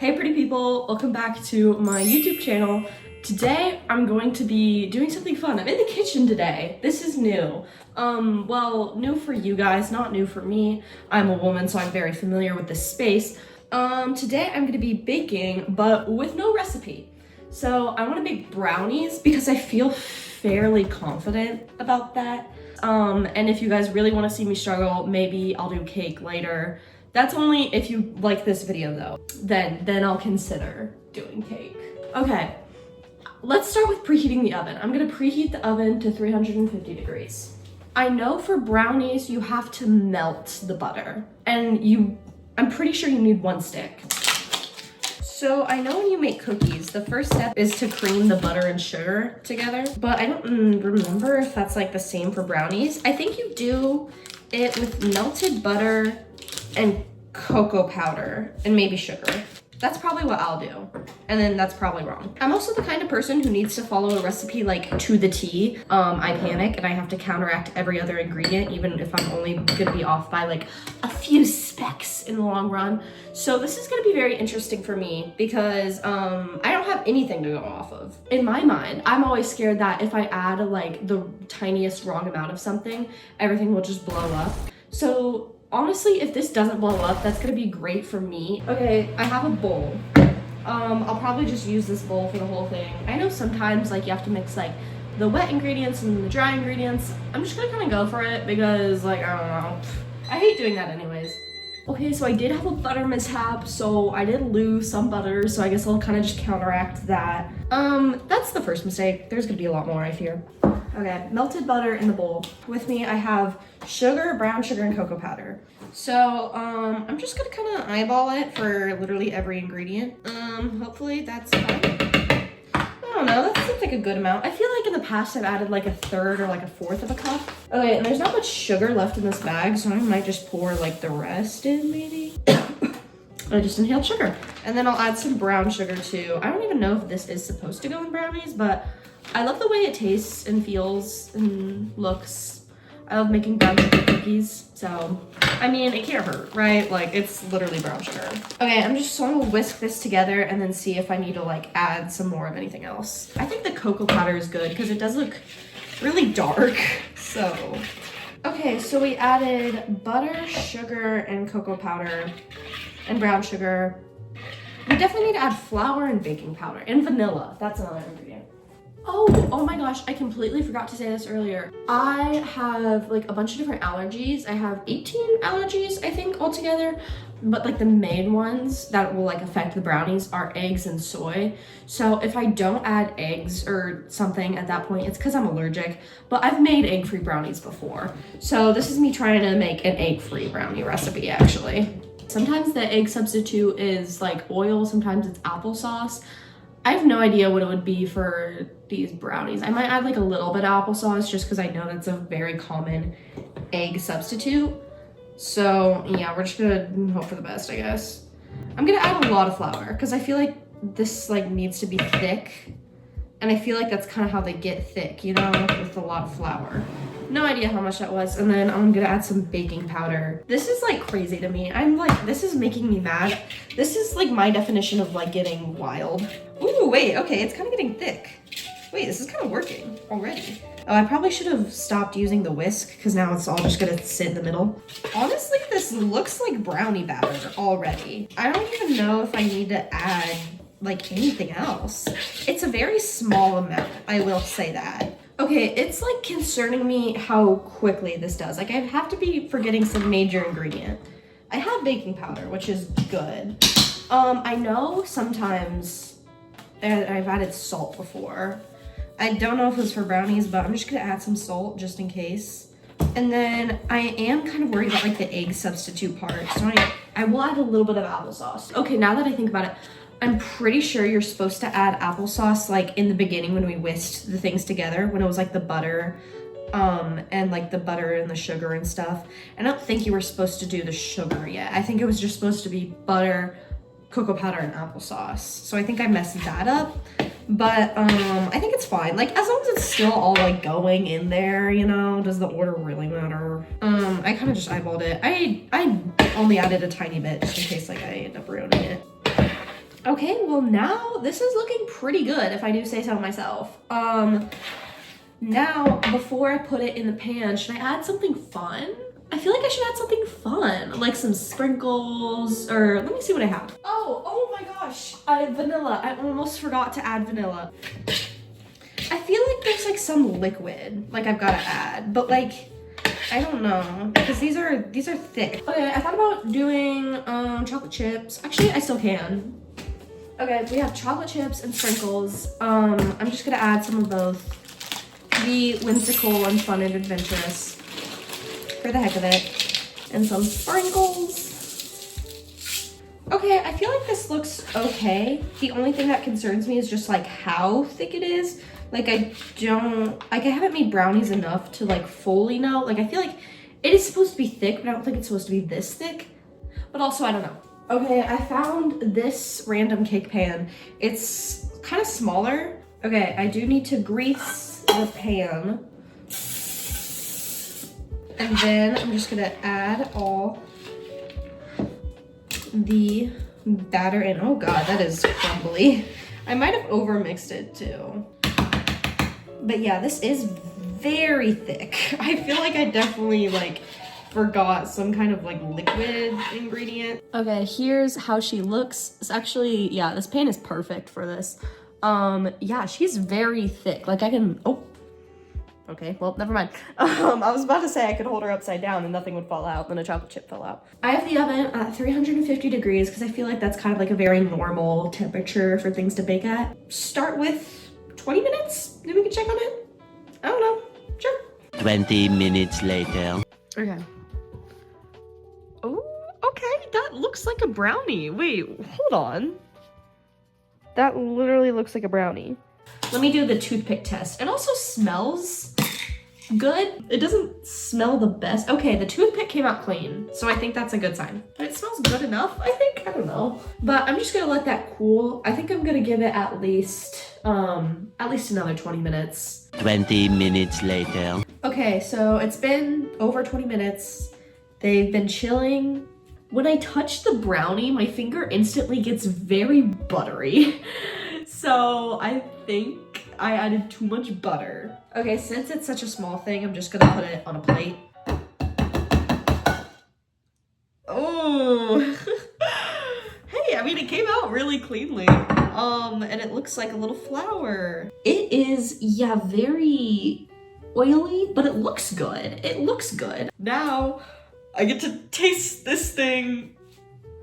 Hey pretty people, welcome back to my YouTube channel. Today I'm going to be doing something fun. I'm in the kitchen today. This is new. Well, new for you guys, not new for me. I'm a woman, so I'm very familiar with this space. Today I'm gonna be baking, but with no recipe. So I wanna make brownies because I feel fairly confident about that. And if you guys really wanna see me struggle, maybe I'll do cake later. That's only if you like this video though, then I'll consider doing cake. Okay, let's start with preheating the oven. I'm gonna preheat the oven to 350 degrees. I know for brownies, you have to melt the butter and I'm pretty sure you need one stick. So I know when you make cookies, the first step is to cream the butter and sugar together, but I don't remember if that's like the same for brownies. I think you do it with melted butter and cocoa powder and maybe sugar. That's probably what I'll do. And then that's probably wrong. I'm also the kind of person who needs to follow a recipe like to the T. I panic and I have to counteract every other ingredient, even if I'm only gonna be off by like a few specks in the long run. So this is gonna be very interesting for me because I don't have anything to go off of. In my mind, I'm always scared that if I add like the tiniest wrong amount of something, everything will just blow up. So honestly, if this doesn't blow up, that's gonna be great for me. Okay, I have a bowl. I'll probably just use this bowl for the whole thing. I know sometimes like you have to mix like the wet ingredients and the dry ingredients. I'm just gonna kind of go for it because like, I don't know. I hate doing that anyways. Okay, so I did have a butter mishap, so I did lose some butter, so I guess I'll kind of just counteract that. That's the first mistake. There's gonna be a lot more, I fear. Okay, melted butter in the bowl. With me, I have sugar, brown sugar, and cocoa powder. So, I'm just gonna kind of eyeball it for literally every ingredient. Hopefully that's fine. I don't know, that seems like a good amount. I feel like in the past I've added like a third or like a fourth of a cup. Okay, and there's not much sugar left in this bag, so I might just pour like the rest in maybe. I just inhaled sugar. And then I'll add some brown sugar too. I don't even know if this is supposed to go in brownies, but I love the way it tastes and feels and looks. I love making brown sugar cookies, so I mean, it can't hurt, right? Like, it's literally brown sugar. Okay, I'm just gonna whisk this together and then see if I need to like add some more of anything else. I think the cocoa powder is good because it does look really dark, so. Okay, so we added butter, sugar, and cocoa powder, and brown sugar. We definitely need to add flour and baking powder, and vanilla. That's another ingredient. Oh my gosh, I completely forgot to say this earlier. I have like a bunch of different allergies. I have 18 allergies, I think, altogether. But like the main ones that will like affect the brownies are eggs and soy. So if I don't add eggs or something at that point, it's because I'm allergic. But I've made egg-free brownies before. So this is me trying to make an egg-free brownie recipe, actually. Sometimes the egg substitute is like oil, sometimes it's applesauce. I have no idea what it would be for these brownies. I might add like a little bit of applesauce just because I know that's a very common egg substitute. So yeah, we're just gonna hope for the best, I guess. I'm gonna add a lot of flour because I feel like this like needs to be thick. And I feel like that's kind of how they get thick, you know, with a lot of flour. No idea how much that was. And then I'm gonna add some baking powder. This is like crazy to me. I'm like, this is making me mad. This is like my definition of like getting wild. Ooh, wait, okay, it's kind of getting thick. Wait, this is kind of working already. Oh, I probably should have stopped using the whisk because now it's all just gonna sit in the middle. Honestly, this looks like brownie batter already. I don't even know if I need to add like anything else. It's a very small amount, I will say that. Okay, it's like concerning me how quickly this does. Like I have to be forgetting some major ingredient. I have baking powder, which is good. I know sometimes I've added salt before. I don't know if it's for brownies, but I'm just gonna add some salt just in case. And then I am kind of worried about like the egg substitute part. So I will add a little bit of applesauce. Okay, now that I think about it, I'm pretty sure you're supposed to add applesauce like in the beginning when we whisked the things together, when it was like the butter and like the butter and the sugar and stuff. I don't think you were supposed to do the sugar yet. I think it was just supposed to be butter, cocoa powder, and applesauce. So I think I messed that up, but I think it's fine. Like as long as it's still all like going in there, you know, does the order really matter? I kind of just eyeballed it. I only added a tiny bit just in case like I end up ruining it. Okay, well now this is looking pretty good if I do say so myself. Now before I put it in the pan, should I add something fun? I feel like I should add something fun, like some sprinkles, or let me see what I have. Oh my gosh, vanilla. I almost forgot to add vanilla. I feel like there's like some liquid, like I've gotta add, but like, I don't know, because these are thick. Okay, I thought about doing chocolate chips. Actually, I still can. Okay, we have chocolate chips and sprinkles. I'm just gonna add some of both. Be whimsical and fun and adventurous for the heck of it. And some sprinkles. Okay, I feel like this looks okay. The only thing that concerns me is just like how thick it is. Like I haven't made brownies enough to like fully know. Like I feel like it is supposed to be thick, but I don't think it's supposed to be this thick. But also I don't know. Okay, I found this random cake pan. It's kind of smaller. Okay, I do need to grease the pan. And then I'm just gonna add all the batter in. Oh God, that is crumbly. I might have overmixed it too. But yeah, this is very thick. I feel like I definitely like forgot some kind of like liquid ingredient. Okay, here's how she looks. It's actually, yeah, this pan is perfect for this. Yeah, she's very thick. Like I can, oh, okay, well, never mind. I was about to say I could hold her upside down and nothing would fall out, then a chocolate chip fell out. I have the oven at 350 degrees because I feel like that's kind of like a very normal temperature for things to bake at. Start with 20 minutes, then we can check on it. I don't know, sure. 20 minutes later. Okay. Oh, okay, that looks like a brownie. Wait, hold on. That literally looks like a brownie. Let me do the toothpick test. It also smells good. It doesn't smell the best. Okay, the toothpick came out clean, so I think that's a good sign. But it smells good enough, I think. I don't know. But I'm just gonna let that cool. I think I'm gonna give it at least another 20 minutes. 20 minutes later. Okay, so it's been over 20 minutes. They've been chilling. When I touch the brownie, my finger instantly gets very buttery. So I think I added too much butter. Okay, since it's such a small thing, I'm just gonna put it on a plate. Oh. Hey, I mean, it came out really cleanly. And it looks like a little flower. It is, yeah, very oily, but it looks good. It looks good. Now, I get to taste this thing.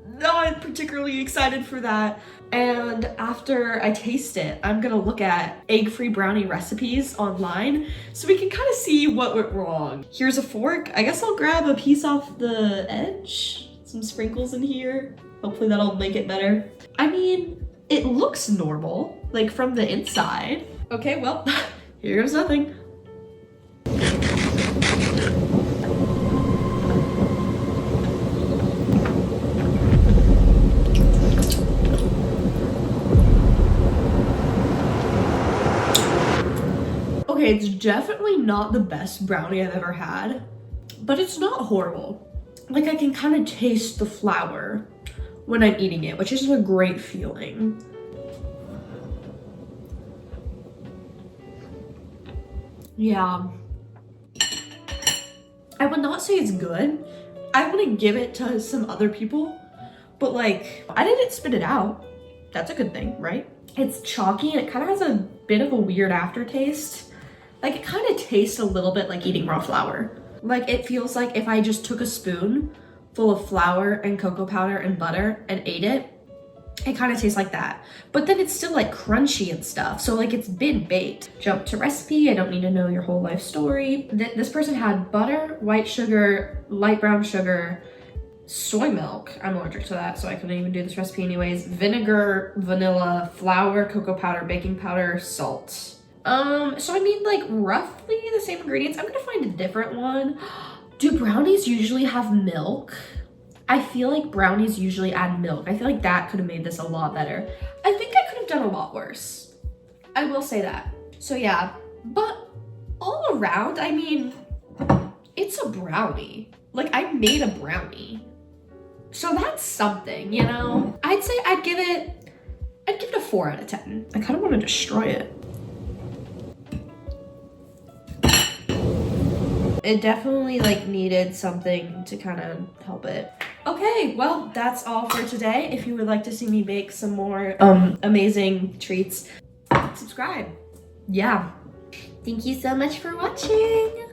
Not particularly excited for that. And after I taste it, I'm gonna look at egg-free brownie recipes online so we can kind of see what went wrong. Here's a fork. I guess I'll grab a piece off the edge. Some sprinkles in here. Hopefully that'll make it better. I mean, it looks normal, like from the inside. Okay, well, here goes nothing. Okay, it's definitely not the best brownie I've ever had, but it's not horrible. Like I can kind of taste the flour when I'm eating it, which is a great feeling. Yeah. I would not say it's good. I want to give it to some other people, but like, I didn't spit it out. That's a good thing, right? It's chalky and it kind of has a bit of a weird aftertaste. Like it kind of tastes a little bit like eating raw flour. Like it feels like if I just took a spoon full of flour and cocoa powder and butter and ate it, it kind of tastes like that. But then it's still like crunchy and stuff. So like it's been baked. Jump to recipe. I don't need to know your whole life story. This person had butter, white sugar, light brown sugar, soy milk. I'm allergic to that, so I couldn't even do this recipe anyways. Vinegar, vanilla, flour, cocoa powder, baking powder, salt. So I mean like roughly the same ingredients. I'm gonna find a different one. Do brownies usually have milk? I feel like brownies usually add milk. I feel like that could have made this a lot better. I think I could have done a lot worse. I will say that. So yeah, but all around, I mean, it's a brownie. Like I made a brownie. So that's something, you know? I'd say I'd give it 4 out of 10. I kind of want to destroy it. It definitely like needed something to kind of help it. Okay, well, that's all for today. If you would like to see me bake some more amazing treats, subscribe. Yeah. Thank you so much for watching.